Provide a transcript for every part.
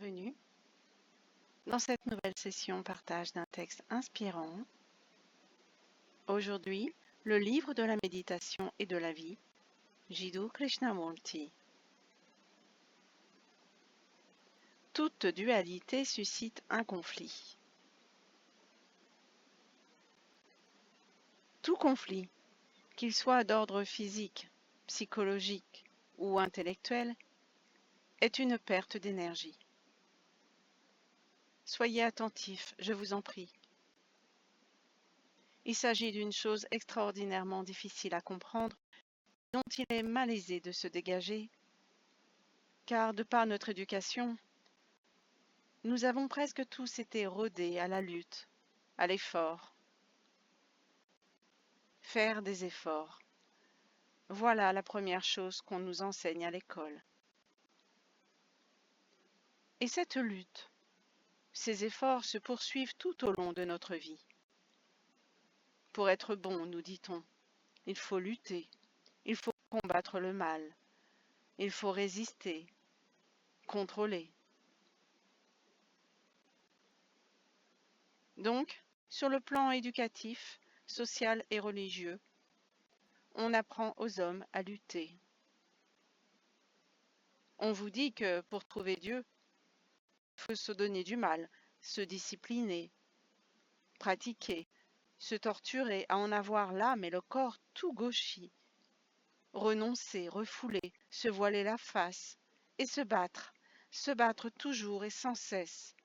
bienvenue dans cette nouvelle session partage d'un texte inspirant. Aujourd'hui, le livre de la méditation et de la vie, Jiddu Krishnamurti. Toute dualité suscite un conflit. Tout conflit, qu'il soit d'ordre physique, psychologique ou intellectuel, est une perte d'énergie. Soyez attentifs, je vous en prie. Il s'agit d'une chose extraordinairement difficile à comprendre, dont il est malaisé de se dégager, car de par notre éducation, nous avons presque tous été rodés à la lutte, à l'effort. Faire des efforts. Voilà la première chose qu'on nous enseigne à l'école. Et cette lutte, ces efforts se poursuivent tout au long de notre vie. Pour être bon, nous dit-on, il faut lutter, il faut combattre le mal, il faut résister, contrôler. Donc, sur le plan éducatif, social et religieux, on apprend aux hommes à lutter. On vous dit que pour trouver Dieu, il faut se donner du mal, se discipliner, pratiquer, se torturer, à en avoir l'âme et le corps tout gauchis, renoncer, refouler, se voiler la face et se battre toujours et sans cesse,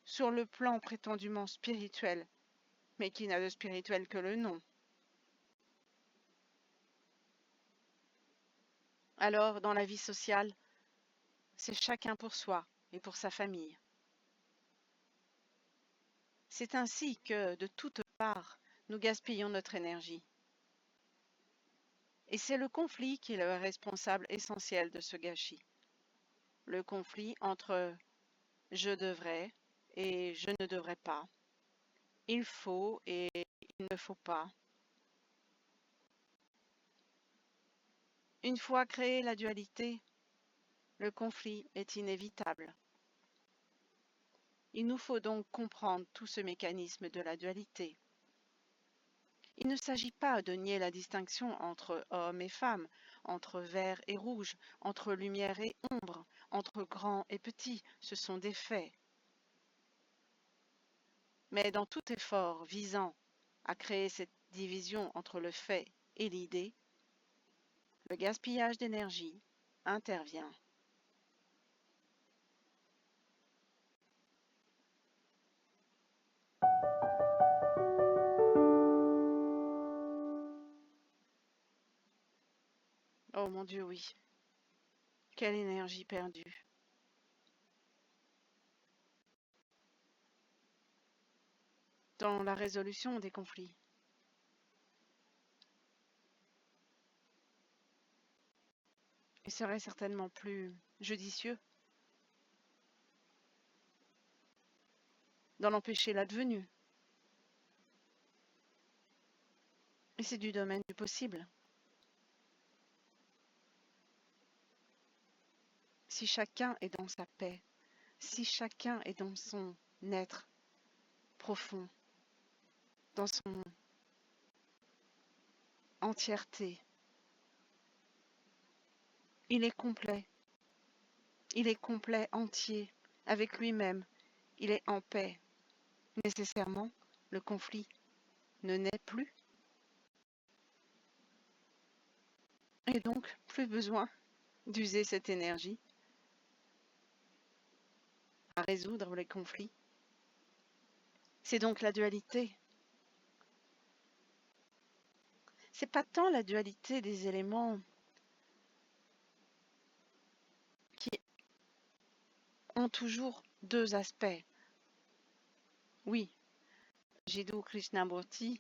sur le plan prétendument spirituel, mais qui n'a de spirituel que le nom. Alors, dans la vie sociale, c'est chacun pour soi et pour sa famille. C'est ainsi que, de toutes parts, nous gaspillons notre énergie. Et c'est le conflit qui est le responsable essentiel de ce gâchis. Le conflit entre je devrais et je ne devrais pas. Il faut et il ne faut pas. Une fois créée la dualité, le conflit est inévitable. Il nous faut donc comprendre tout ce mécanisme de la dualité. Il ne s'agit pas de nier la distinction entre hommes et femmes, entre vert et rouge, entre lumière et ombre, entre grand et petit, ce sont des faits. Mais dans tout effort visant à créer cette division entre le fait et l'idée, le gaspillage d'énergie intervient. Oh mon Dieu, oui. Quelle énergie perdue. Dans la résolution des conflits. Il serait certainement plus judicieux d'en empêcher l'advenu. Et c'est du domaine du possible. Si chacun est dans sa paix, si chacun est dans son être profond, dans son entièreté, il est complet, entier, avec lui-même, il est en paix. Nécessairement, le conflit ne naît plus. Et donc, plus besoin d'user cette énergie à résoudre les conflits. C'est donc la dualité. C'est pas tant la dualité des éléments qui ont toujours deux aspects. Oui, Jiddu Krishnamurti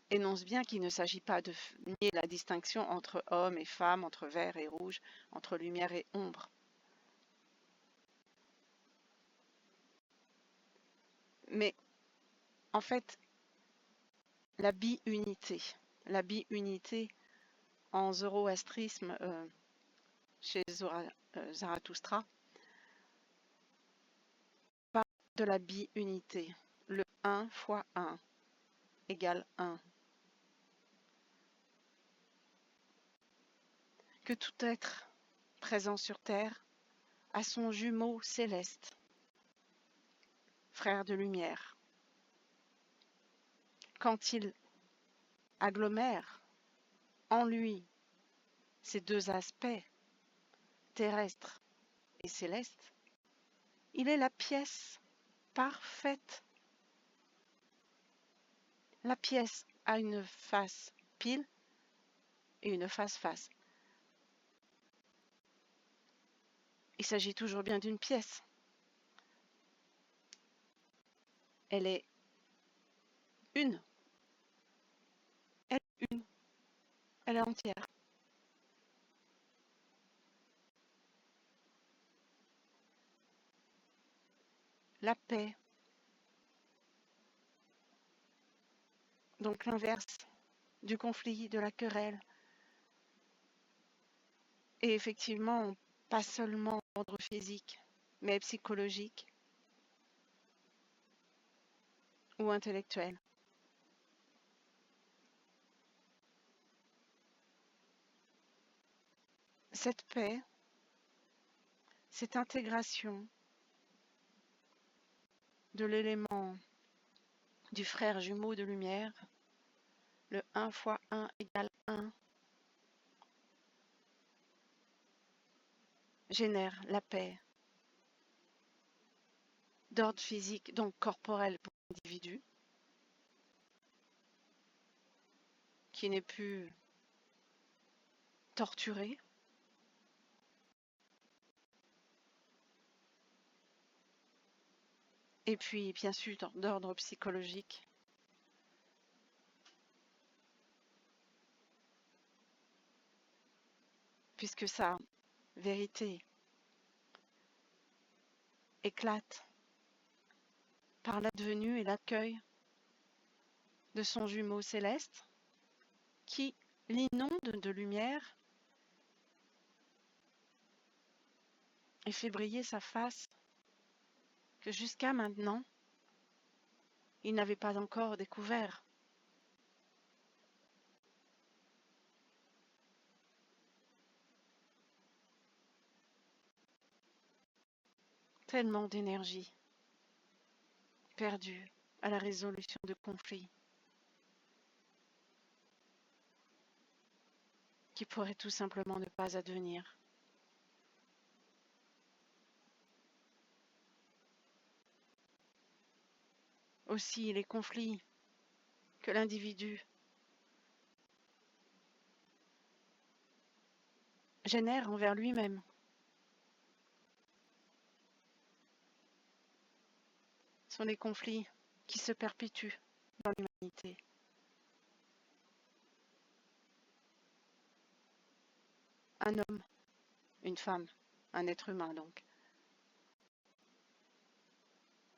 énonce bien qu'il ne s'agit pas de nier la distinction entre hommes et femmes, entre vert et rouge, entre lumière et ombre. Mais en fait, la bi-unité en zoroastrisme, chez Zarathustra, parle de la bi-unité. Le 1 fois 1 égale 1. Que tout être présent sur Terre a son jumeau céleste, frère de lumière. Quand il agglomère en lui ces deux aspects, terrestre et céleste, il est la pièce parfaite. La pièce a une face pile et une face face. Il s'agit toujours bien d'une pièce. Elle est une. Elle est une. Elle est entière. La paix, donc l'inverse du conflit, de la querelle, et effectivement pas seulement d'ordre physique, mais psychologique ou intellectuel. Cette paix, cette intégration de l'élément du frère jumeau de lumière, le 1 fois 1 égale 1, génère la paix d'ordre physique, donc corporel pour l'individu, qui n'est plus torturé, et puis bien sûr d'ordre psychologique, puisque sa vérité éclate par l'advenu et l'accueil de son jumeau céleste qui l'inonde de lumière et fait briller sa face que jusqu'à maintenant il n'avait pas encore découvert. Tellement d'énergie perdue à la résolution de conflits qui pourraient tout simplement ne pas advenir. Aussi les conflits que l'individu génère envers lui-même sont les conflits qui se perpétuent dans l'humanité. Un homme, une femme, un être humain donc,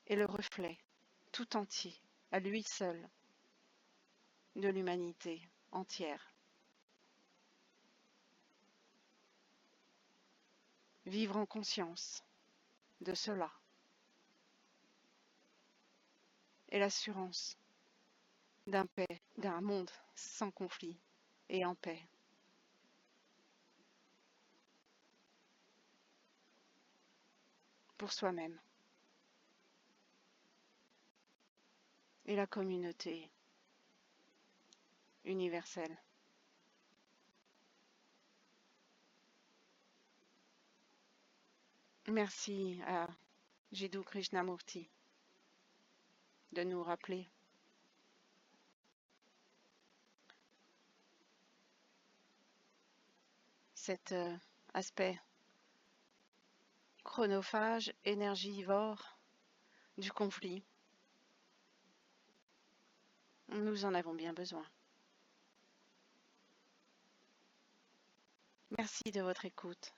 est le reflet tout entier, à lui seul, de l'humanité entière. Vivre en conscience de cela est l'assurance d'un monde sans conflit et en paix. Pour soi-même et la communauté universelle. Merci à Jiddu Krishnamurti de nous rappeler cet aspect chronophage, énergivore du conflit. Nous en avons bien besoin. Merci de votre écoute.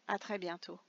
À très bientôt.